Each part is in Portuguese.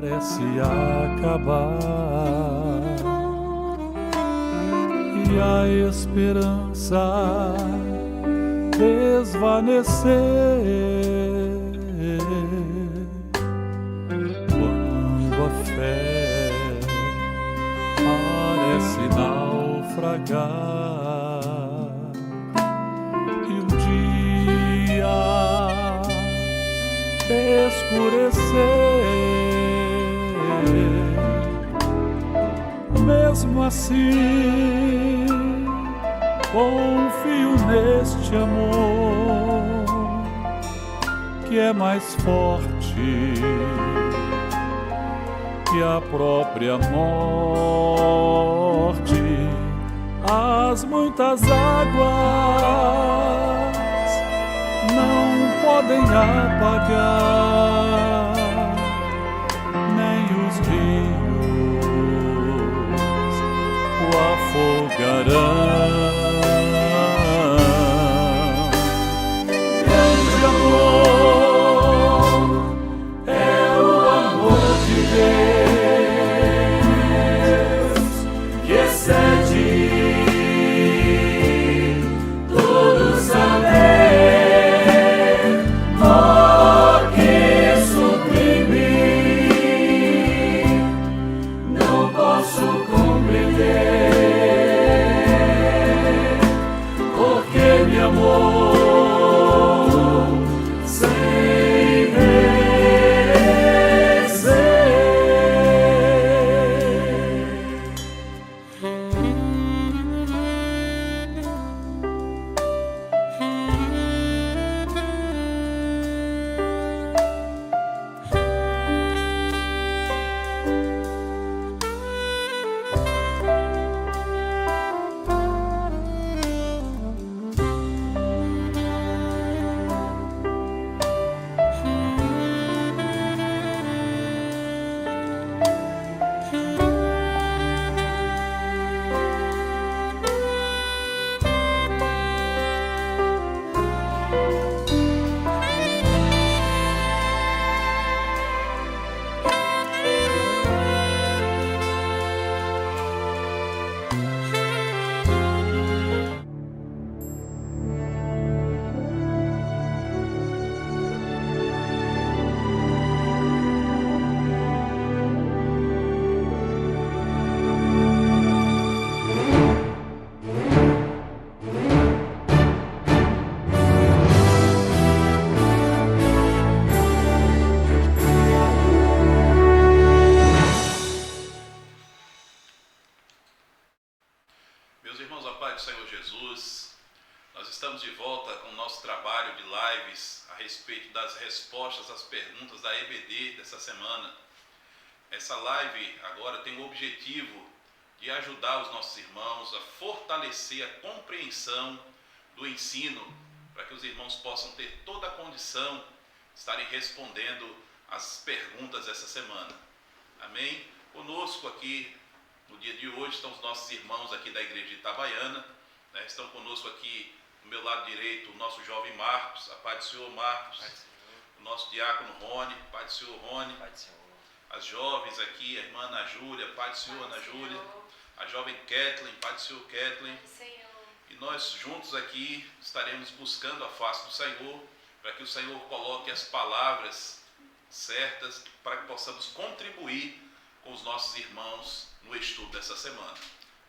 parece acabar e a esperança desvanecer. Quando a fé parece naufragar e o dia escurecer, mesmo assim confio neste amor que é mais forte que a própria morte. As muitas águas não podem apagar, nem os rios o afogarão. Grande amor é o amor de Deus, que excede todo saber, oh, que sublime, não posso compreender, porque me amou sem merecer. Meus irmãos, a paz do Senhor Jesus, nós estamos de volta com o nosso trabalho de lives a respeito das respostas às perguntas da EBD dessa semana. Essa live agora tem o objetivo de ajudar os nossos irmãos a fortalecer a compreensão do ensino, para que os irmãos possam ter toda a condição de estarem respondendo às perguntas dessa semana. Amém? Conosco aqui no dia de hoje estão os nossos irmãos aqui da Igreja de Itabaiana, né? Estão conosco aqui do meu lado direito o nosso jovem Marcos, a paz do Senhor Marcos, o nosso diácono Rony, paz do Senhor Rony, as jovens aqui, a irmã Ana Júlia, paz do Senhor Ana Júlia, a jovem Kathleen, paz do Senhor Kathleen, e nós juntos aqui estaremos buscando a face do Senhor, para que o Senhor coloque as palavras certas, para que possamos contribuir com os nossos irmãos no estudo dessa semana.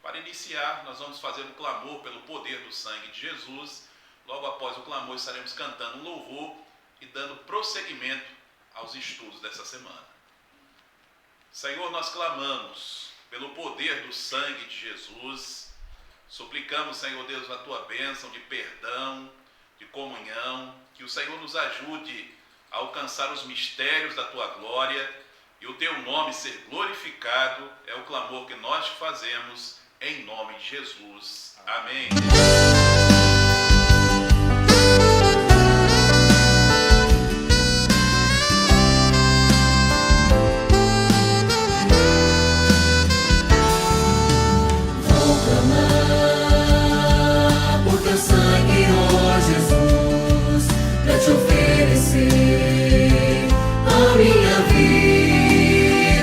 Para iniciar, nós vamos fazer um clamor pelo poder do sangue de Jesus. Logo após o clamor, estaremos cantando um louvor e dando prosseguimento aos estudos dessa semana. Senhor, nós clamamos pelo poder do sangue de Jesus. Suplicamos, Senhor Deus, a Tua bênção de perdão, de comunhão, que o Senhor nos ajude a alcançar os mistérios da Tua glória e o Teu nome ser glorificado. É o clamor que nós te fazemos, em nome de Jesus. Amém. Vou clamar por Teu sangue, ó Jesus, pra te oferecer a minha vida.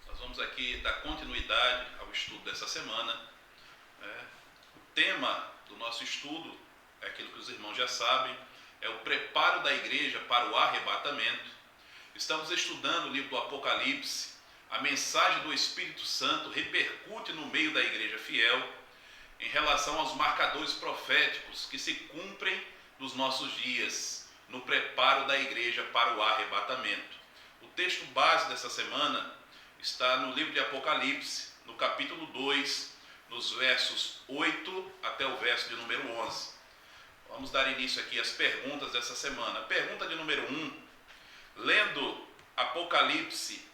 Nós vamos aqui dar continuidade ao estudo dessa semana. O tema do nosso estudo é aquilo que os irmãos já sabem, é o preparo da igreja para o arrebatamento. Estamos estudando o livro do Apocalipse. A mensagem do Espírito Santo repercute no meio da igreja fiel em relação aos marcadores proféticos que se cumprem nos nossos dias, no preparo da igreja para o arrebatamento. O texto base dessa semana está no livro de Apocalipse, no capítulo 2, nos versos 8 até o verso de número 11. Vamos dar início aqui às perguntas dessa semana. Pergunta de número 1. Lendo Apocalipse,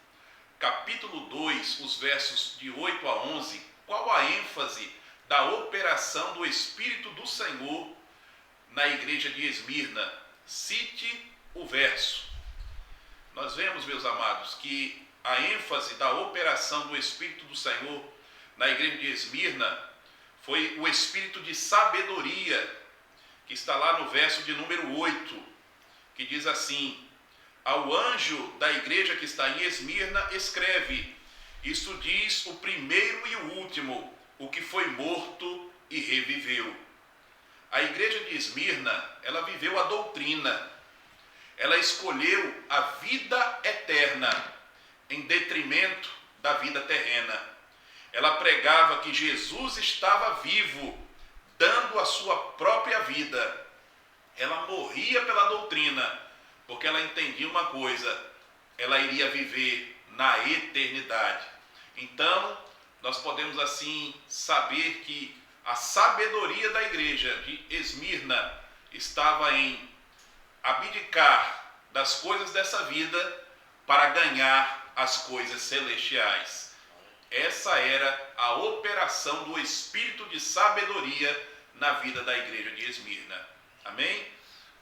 capítulo 2, os versos de 8 a 11, qual a ênfase da operação do Espírito do Senhor na igreja de Esmirna? Cite o verso. Nós vemos, meus amados, que a ênfase da operação do Espírito do Senhor na igreja de Esmirna foi o Espírito de sabedoria, que está lá no verso de número 8, que diz assim: ao anjo da igreja que está em Esmirna, escreve: isto diz o primeiro e o último, o que foi morto e reviveu. A igreja de Esmirna, ela viveu a doutrina, ela escolheu a vida eterna em detrimento da vida terrena. Ela pregava que Jesus estava vivo, dando a sua própria vida. Ela morria pela doutrina, porque ela entendia uma coisa: ela iria viver na eternidade. Então, nós podemos assim saber que a sabedoria da igreja de Esmirna estava em abdicar das coisas dessa vida para ganhar as coisas celestiais. Essa era a operação do Espírito de sabedoria na vida da igreja de Esmirna. Amém?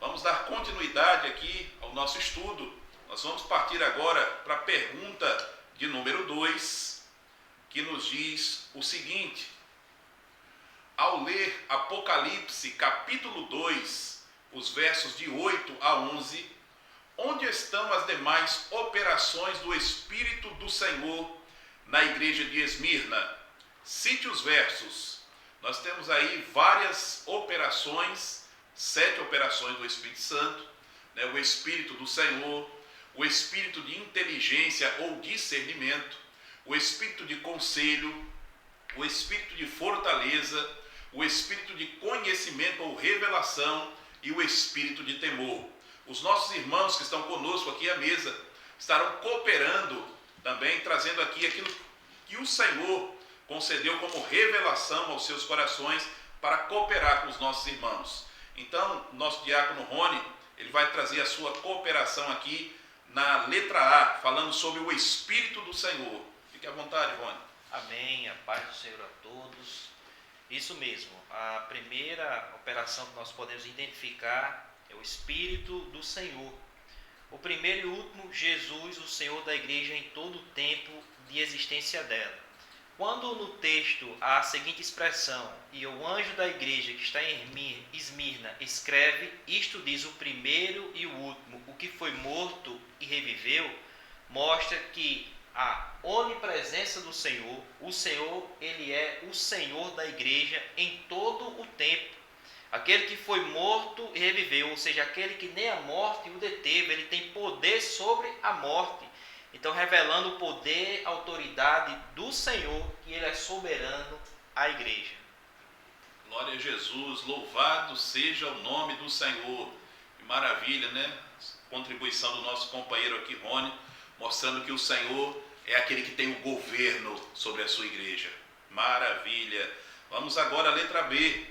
Vamos dar continuidade aqui ao nosso estudo. Nós vamos partir agora para a pergunta de número 2, que nos diz o seguinte: ao ler Apocalipse capítulo 2, os versos de 8 a 11, onde estão as demais operações do Espírito do Senhor na igreja de Esmirna? Cite os versos. Nós temos aí várias operações, 7 operações do Espírito Santo, o Espírito do Senhor, o Espírito de inteligência ou discernimento, o Espírito de conselho, o Espírito de fortaleza, o Espírito de conhecimento ou revelação e o Espírito de temor. Os nossos irmãos que estão conosco aqui à mesa estarão cooperando também, trazendo aqui aquilo que o Senhor concedeu como revelação aos seus corações para cooperar com os nossos irmãos. Então, nosso diácono Rony, ele vai trazer a sua cooperação aqui na letra A, falando sobre o Espírito do Senhor. Fique à vontade, Rony. Amém, a paz do Senhor a todos. Isso mesmo, a primeira operação que nós podemos identificar é o Espírito do Senhor. O primeiro e último, Jesus, o Senhor da igreja em todo o tempo de existência dela. Quando no texto há a seguinte expressão: e o anjo da igreja que está em Esmirna escreve, isto diz o primeiro e o último, o que foi morto e reviveu, mostra que a onipresença do Senhor, o Senhor, ele é o Senhor da igreja em todo o tempo. Aquele que foi morto e reviveu, ou seja, aquele que nem a morte o deteve, ele tem poder sobre a morte. Então, revelando o poder, a autoridade do Senhor, que ele é soberano à igreja. Glória a Jesus, louvado seja o nome do Senhor. Que maravilha, né? Contribuição do nosso companheiro aqui, Rony, mostrando que o Senhor é aquele que tem o governo sobre a sua igreja. Maravilha. Vamos agora à letra B.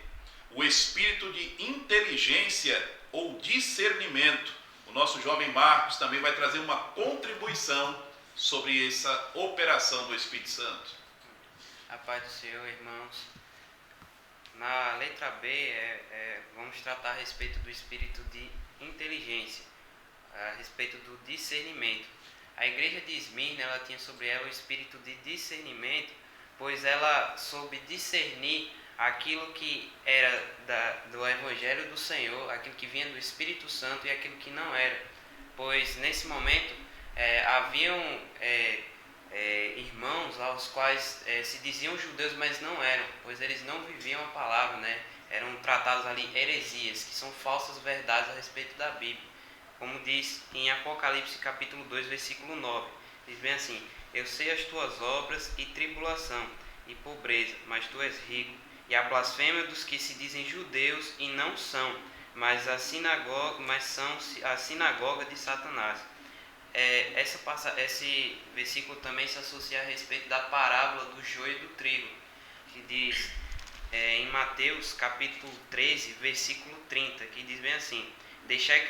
O espírito de inteligência ou discernimento. O nosso jovem Marcos também vai trazer uma contribuição sobre essa operação do Espírito Santo. A paz do Senhor, irmãos. Na letra B, vamos tratar a respeito do espírito de inteligência, a respeito do discernimento. A igreja de Esmirna, ela tinha sobre ela o espírito de discernimento, pois ela soube discernir aquilo que era do Evangelho do Senhor, aquilo que vinha do Espírito Santo e aquilo que não era. Pois nesse momento haviam irmãos lá, os quais se diziam judeus, mas não eram, pois eles não viviam a palavra, né? Eram tratados ali heresias, que são falsas verdades a respeito da Bíblia. Como diz em Apocalipse capítulo 2, versículo 9. Diz bem assim: eu sei as tuas obras e tribulação e pobreza, mas tu és rico, e a blasfêmia dos que se dizem judeus e não são, mas são a sinagoga de Satanás. Esse versículo também se associa a respeito da parábola do joio e do trigo, que diz em Mateus capítulo 13, versículo 30, que diz bem assim: deixai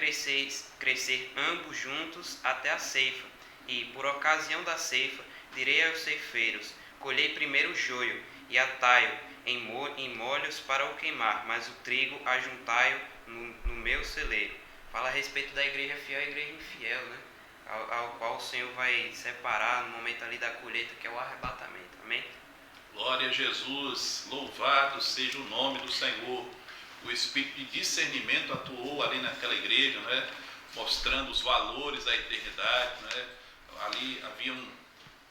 crescer ambos juntos até a ceifa, e por ocasião da ceifa direi aos ceifeiros: colhei primeiro o joio e atai-o em molhos para o queimar, mas o trigo ajuntai-o no meu celeiro. Fala a respeito da igreja fiel e a igreja infiel, né? Ao qual o Senhor vai separar no momento ali da colheita, que é o arrebatamento. Amém? Glória a Jesus, louvado seja o nome do Senhor. O espírito de discernimento atuou ali naquela igreja, né? Mostrando os valores da eternidade, né? Ali haviam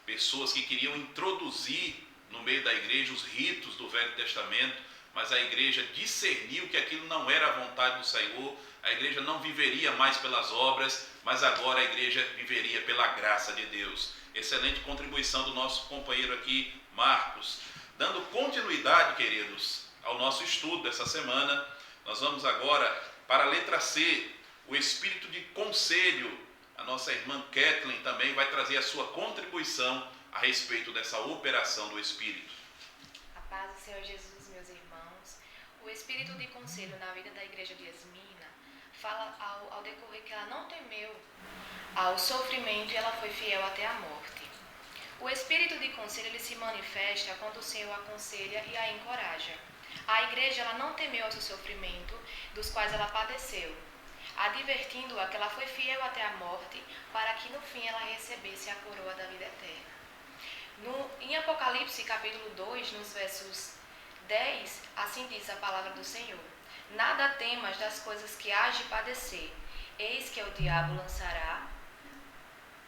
pessoas que queriam introduzir no meio da igreja os ritos do Velho Testamento, mas a igreja discerniu que aquilo não era a vontade do Senhor. A igreja não viveria mais pelas obras, mas agora a igreja viveria pela graça de Deus. Excelente contribuição do nosso companheiro aqui, Marcos. Dando continuidade, queridos, ao nosso estudo dessa semana, nós vamos agora para a letra C, o espírito de conselho. A nossa irmã Kathleen também vai trazer a sua contribuição a respeito dessa operação do Espírito. A paz do Senhor Jesus, meus irmãos. O espírito de conselho na vida da igreja de Esmirna fala ao decorrer que ela não temeu ao sofrimento e ela foi fiel até a morte. O espírito de conselho ele se manifesta quando o Senhor a aconselha e a encoraja. A igreja ela não temeu ao seu sofrimento, dos quais ela padeceu, advertindo-a que ela foi fiel até a morte, para que no fim ela recebesse a coroa da vida eterna. Em Apocalipse capítulo 2, nos versos 10, assim diz a palavra do Senhor: nada temas das coisas que hás de padecer, eis que o diabo lançará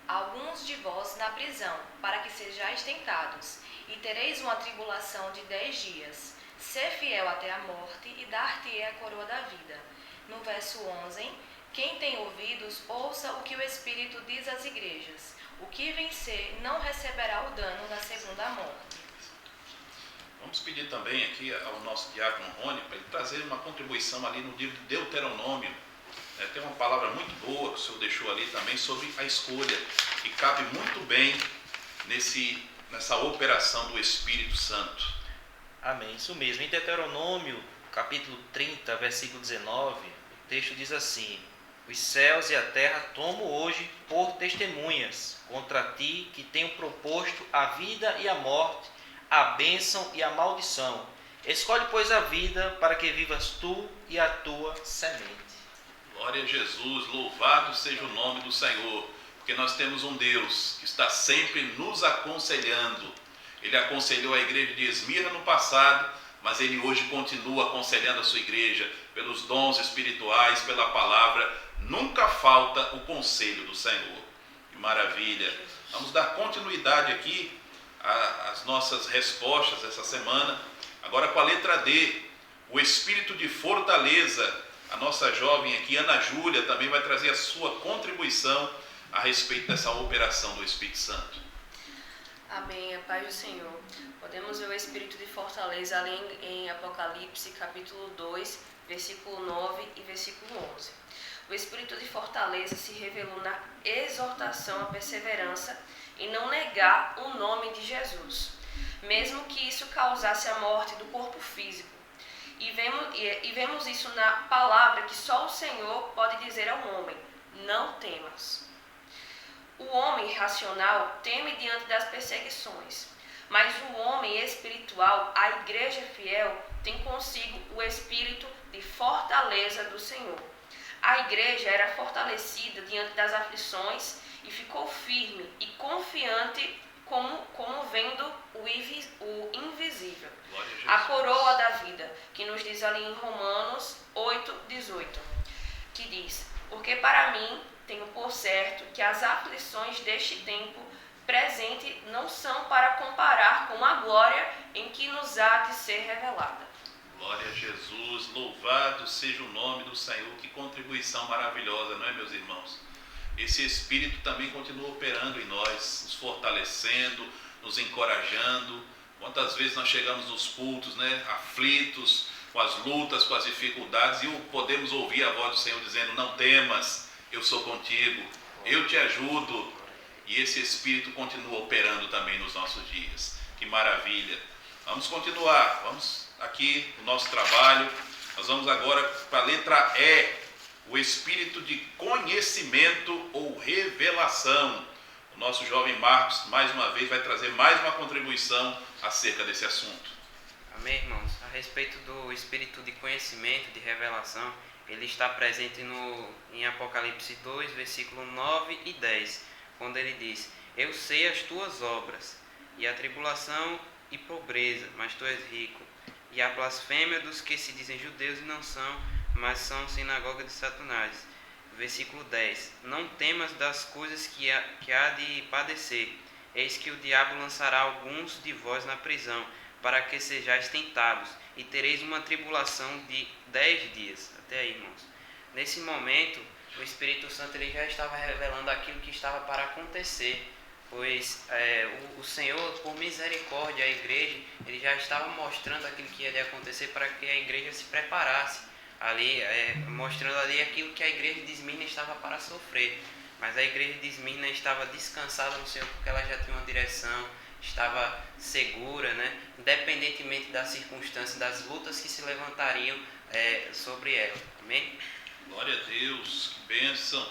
alguns de vós na prisão, para que sejais tentados, e tereis uma tribulação de 10 dias. Ser fiel até a morte, e dar-te-ei a coroa da vida. No verso 11, quem tem ouvidos, ouça o que o Espírito diz às igrejas. O que vencer não receberá o dano da segunda morte. Vamos pedir também aqui ao nosso diácono Rony para ele trazer uma contribuição ali no livro de Deuteronômio. Tem uma palavra muito boa que o senhor deixou ali também sobre a escolha, que cabe muito bem nessa operação do Espírito Santo. Amém, isso mesmo. Em Deuteronômio, capítulo 30, versículo 19, o texto diz assim: os céus e a terra tomo hoje por testemunhas contra ti, que tenho proposto a vida e a morte, a bênção e a maldição. Escolhe, pois, a vida, para que vivas tu e a tua semente. Glória a Jesus, louvado seja o nome do Senhor, porque nós temos um Deus que está sempre nos aconselhando. Ele aconselhou a igreja de Esmirna no passado, mas ele hoje continua aconselhando a sua igreja pelos dons espirituais, pela palavra. Nunca falta o conselho do Senhor. Que maravilha! Vamos dar continuidade aqui às nossas respostas essa semana. Agora com a letra D, o espírito de fortaleza. A nossa jovem aqui, Ana Júlia, também vai trazer a sua contribuição a respeito dessa operação do Espírito Santo. Amém, a paz do Senhor. Podemos ver o espírito de fortaleza ali em Apocalipse, capítulo 2, versículo 9 e versículo 11. O espírito de fortaleza se revelou na exortação à perseverança e não negar o nome de Jesus, mesmo que isso causasse a morte do corpo físico. E vemos isso na palavra que só o Senhor pode dizer ao homem: não temas. O homem racional teme diante das perseguições, mas o homem espiritual, a igreja fiel, tem consigo o espírito de fortaleza do Senhor. A igreja era fortalecida diante das aflições e ficou firme e confiante como vendo o invisível. A coroa da vida, que nos diz ali em Romanos 8:18, que diz: porque para mim tenho por certo que as aflições deste tempo presente não são para para comparar com a glória em que nos há de ser revelada. Glória a Jesus, louvado seja o nome do Senhor. Que contribuição maravilhosa, não é, meus irmãos? Esse Espírito também continua operando em nós, nos fortalecendo, nos encorajando. Quantas vezes nós chegamos nos cultos, né, aflitos, com as lutas, com as dificuldades, e podemos ouvir a voz do Senhor dizendo: não temas, eu sou contigo, eu te ajudo. E esse Espírito continua operando também nos nossos dias. Que maravilha! Vamos continuar, vamos aqui no nosso trabalho. Nós vamos agora para a letra E, o Espírito de conhecimento ou revelação. O nosso jovem Marcos, mais uma vez, vai trazer mais uma contribuição acerca desse assunto. Amém, irmãos? A respeito do Espírito de conhecimento, de revelação, ele está presente em Apocalipse 2, versículo 9 e 10, quando ele diz: eu sei as tuas obras, e a tribulação e pobreza, mas tu és rico, e a blasfêmia dos que se dizem judeus e não são, mas são sinagoga de Satanás. Versículo 10: não temas das coisas que há de padecer, eis que o diabo lançará alguns de vós na prisão, para que sejais tentados, e tereis uma tribulação de 10 dias. Até aí, irmãos. Nesse momento, o Espírito Santo ele já estava revelando aquilo que estava para acontecer, pois o Senhor, por misericórdia, a igreja, ele já estava mostrando aquilo que ia de acontecer para que a igreja se preparasse, ali, mostrando ali aquilo que a igreja de Esmirna estava para sofrer. Mas a igreja de Esmirna estava descansada no Senhor, porque ela já tinha uma direção, estava segura, né? Independentemente das circunstâncias, das lutas que se levantariam sobre ela. Amém? Glória a Deus, que bênção.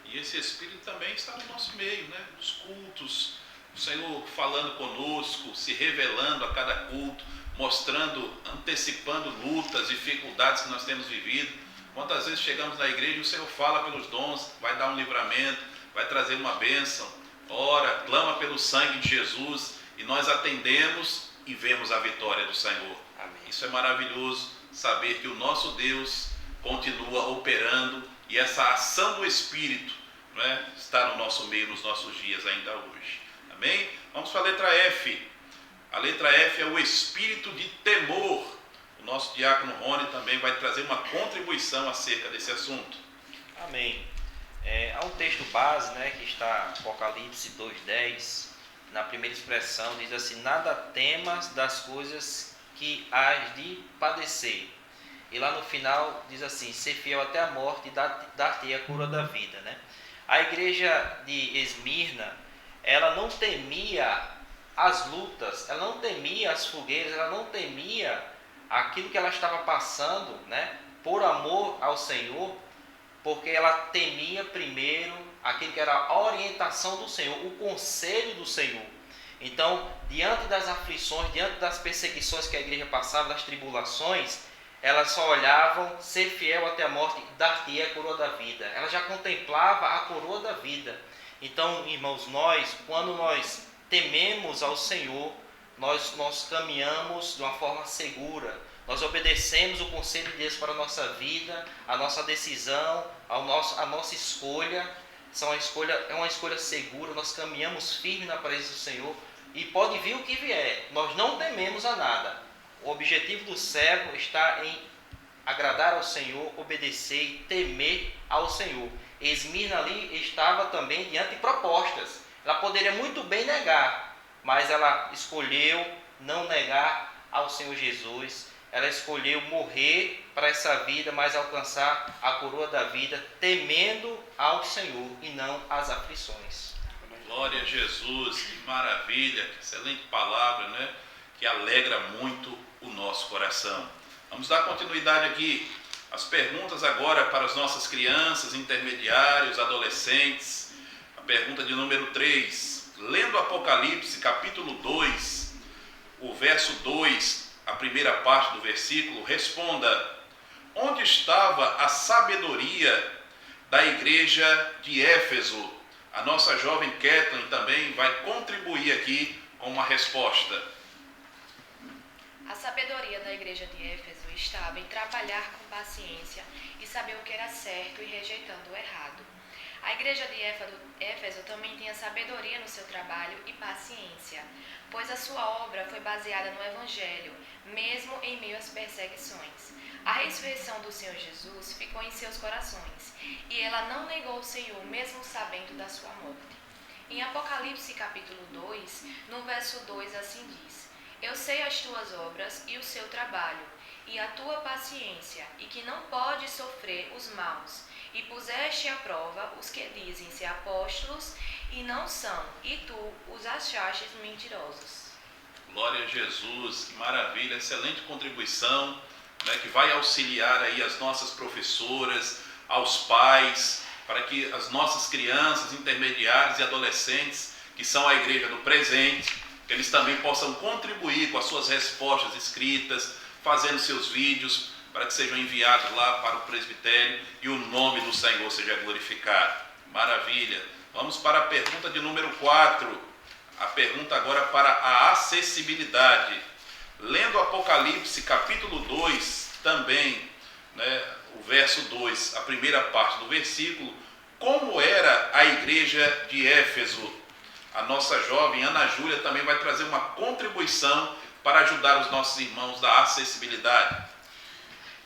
E esse Espírito também está no nosso meio, né? Nos cultos, o Senhor falando conosco, se revelando a cada culto, mostrando, antecipando lutas, dificuldades que nós temos vivido. Quantas vezes chegamos na igreja e o Senhor fala pelos dons, vai dar um livramento, vai trazer uma bênção, ora, clama pelo sangue de Jesus, e nós atendemos e vemos a vitória do Senhor. Amém. Isso é maravilhoso, saber que o nosso Deus continua operando, e essa ação do Espírito, não é, está no nosso meio, nos nossos dias ainda hoje. Amém? Vamos para a letra F. A letra F é o Espírito de temor. O nosso diácono Rony também vai trazer uma contribuição acerca desse assunto. Amém. Há um texto base, né, que está em Apocalipse 2:10. Na primeira expressão diz assim: nada temas das coisas que hás de padecer. E lá no final diz assim: ser fiel até a morte e dar-te a cura da vida, né? A igreja de Esmirna, ela não temia as lutas, ela não temia as fogueiras, ela não temia aquilo que ela estava passando, né, por amor ao Senhor, porque ela temia primeiro aquilo que era a orientação do Senhor, o conselho do Senhor. Então, diante das aflições, diante das perseguições que a igreja passava, das tribulações, elas só olhavam: ser fiel até a morte e dar-te a coroa da vida. Ela já contemplava a coroa da vida. Então, irmãos, quando nós tememos ao Senhor, nós caminhamos de uma forma segura, nós obedecemos o conselho de Deus para a nossa vida, a nossa decisão, a nossa escolha, é uma escolha segura, nós caminhamos firme na presença do Senhor, e pode vir o que vier, nós não tememos a nada. O objetivo do servo está em agradar ao Senhor, obedecer e temer ao Senhor. Esmirna ali estava também diante de propostas, ela poderia muito bem negar, mas ela escolheu não negar ao Senhor Jesus. Ela escolheu morrer para essa vida, mas alcançar a coroa da vida, temendo ao Senhor e não às aflições. Glória a Jesus, que maravilha, que excelente palavra, né? Que alegra muito o nosso coração. Vamos dar continuidade aqui. As perguntas agora para as nossas crianças, intermediários, adolescentes. A pergunta de número 3. Lendo Apocalipse, capítulo 2, o verso 2, a primeira parte do versículo, responda: onde estava a sabedoria da igreja de Éfeso? A nossa jovem Kathleen também vai contribuir aqui com uma resposta. A sabedoria da igreja de Éfeso estava em trabalhar com paciência e saber o que era certo e rejeitando o errado. A igreja de Éfeso também tinha sabedoria no seu trabalho e paciência, pois a sua obra foi baseada no Evangelho, mesmo em meio às perseguições. A ressurreição do Senhor Jesus ficou em seus corações, e ela não negou o Senhor, mesmo sabendo da sua morte. Em Apocalipse capítulo 2, no verso 2, assim diz: Eu sei as tuas obras e o seu trabalho, e a tua paciência, e que não podes sofrer os maus, e puseste à prova os que dizem ser apóstolos e não são, e tu os achaste mentirosos. Glória a Jesus, que maravilha, excelente contribuição, né, que vai auxiliar aí as nossas professoras, aos pais, para que as nossas crianças, intermediários e adolescentes, que são a igreja do presente, que eles também possam contribuir com as suas respostas escritas, fazendo seus vídeos, para que sejam enviados lá para o presbitério e o nome do Senhor seja glorificado. Maravilha. Vamos para a pergunta de número 4. A pergunta agora para a acessibilidade. Lendo Apocalipse capítulo 2, também, né, o verso 2, a primeira parte do versículo, como era a igreja de Éfeso? A nossa jovem Ana Júlia também vai trazer uma contribuição para ajudar os nossos irmãos da acessibilidade.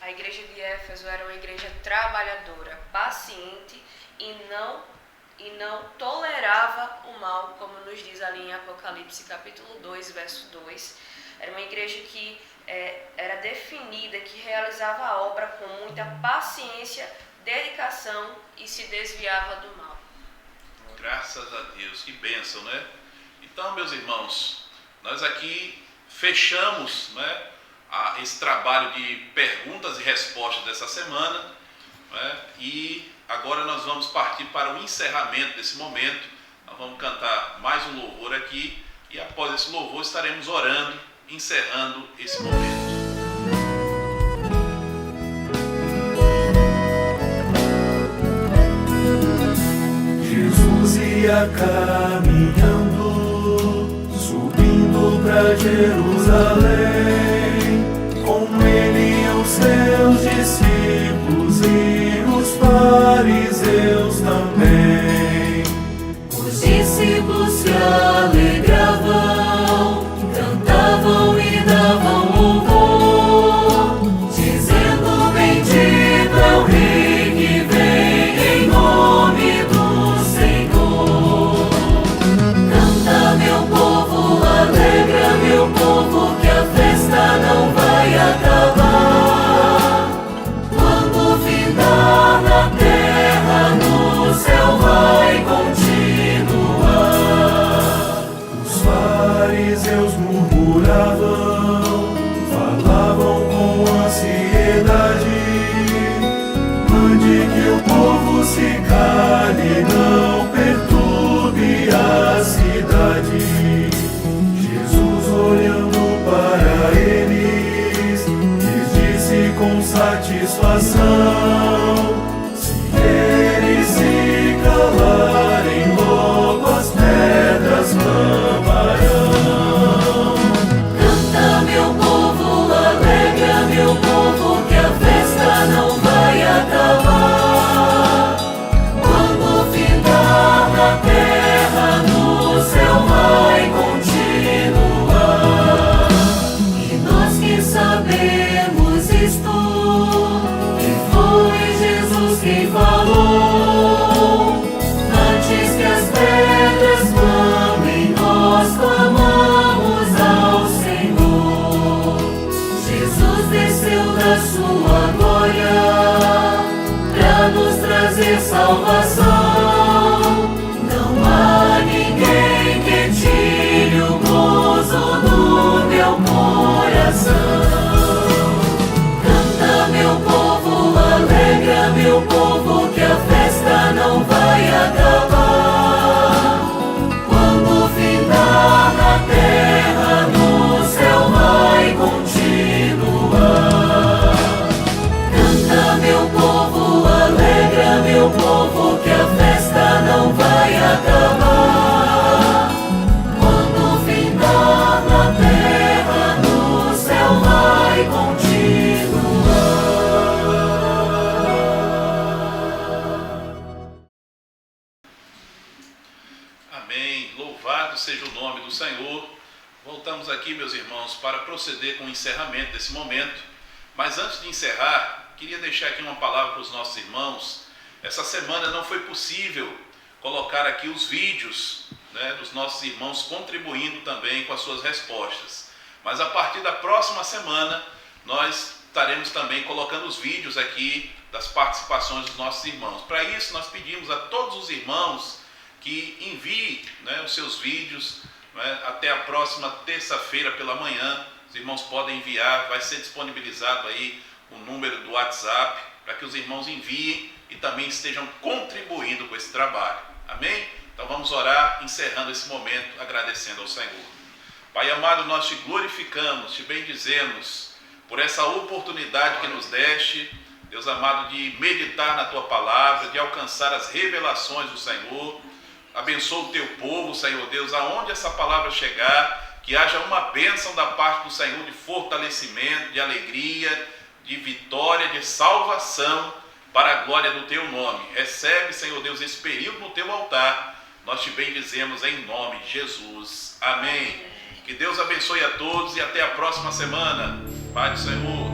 A igreja de Éfeso era uma igreja trabalhadora, paciente e não tolerava o mal, como nos diz ali em Apocalipse capítulo 2, verso 2. Era uma igreja que era definida, que realizava a obra com muita paciência, dedicação e se desviava do mal. Graças a Deus, que bênção, né? Então, meus irmãos, nós aqui fechamos, né, esse trabalho de perguntas e respostas dessa semana, né? E agora nós vamos partir para o encerramento desse momento. Nós vamos cantar mais um louvor aqui e após esse louvor estaremos orando, encerrando esse momento. Jesus ia caminhando, subindo para Jerusalém. Com ele os seus discípulos e os fariseus também. Os discípulos se alegravam, cantavam e davam louvor, dizendo: Bendito é o Rei que vem em nome do Senhor. Canta, meu povo, alegra, meu povo, que a festa não vai acabar. Quando findar na terra, no céu vai continuar. Os fariseus murmuravam, falavam com ansiedade. Mande que o povo se cale, não perturbe a cidade. Jesus, olhando para eles, lhes disse com satisfação: se eles se calarem, logo as pedras clamarão. Canta, meu povo, alegra, meu povo, que a festa não vai acabar. Quando findar Voltamos aqui, meus irmãos, para proceder com o encerramento desse momento. Mas antes de encerrar, queria deixar aqui uma palavra para os nossos irmãos. Essa semana não foi possível colocar aqui os vídeos, né, dos nossos irmãos contribuindo também com as suas respostas. Mas a partir da próxima semana, nós estaremos também colocando os vídeos aqui das participações dos nossos irmãos. Para isso, nós pedimos a todos os irmãos que enviem, né, os seus vídeos, né, até a próxima terça-feira pela manhã. Os irmãos podem enviar, vai ser disponibilizado aí o número do WhatsApp, para que os irmãos enviem e também estejam contribuindo com esse trabalho. Amém? Então vamos orar, encerrando esse momento, agradecendo ao Senhor. Pai amado, nós te glorificamos, te bendizemos por essa oportunidade que nos deste, Deus amado, de meditar na tua palavra, de alcançar as revelações do Senhor. Abençoa o teu povo, Senhor Deus, aonde essa palavra chegar, que haja uma bênção da parte do Senhor de fortalecimento, de alegria, de vitória, de salvação, para a glória do teu nome. Recebe, Senhor Deus, esse período no teu altar. Nós te bendizemos em nome de Jesus. Amém. Que Deus abençoe a todos e até a próxima semana. Pai do Senhor.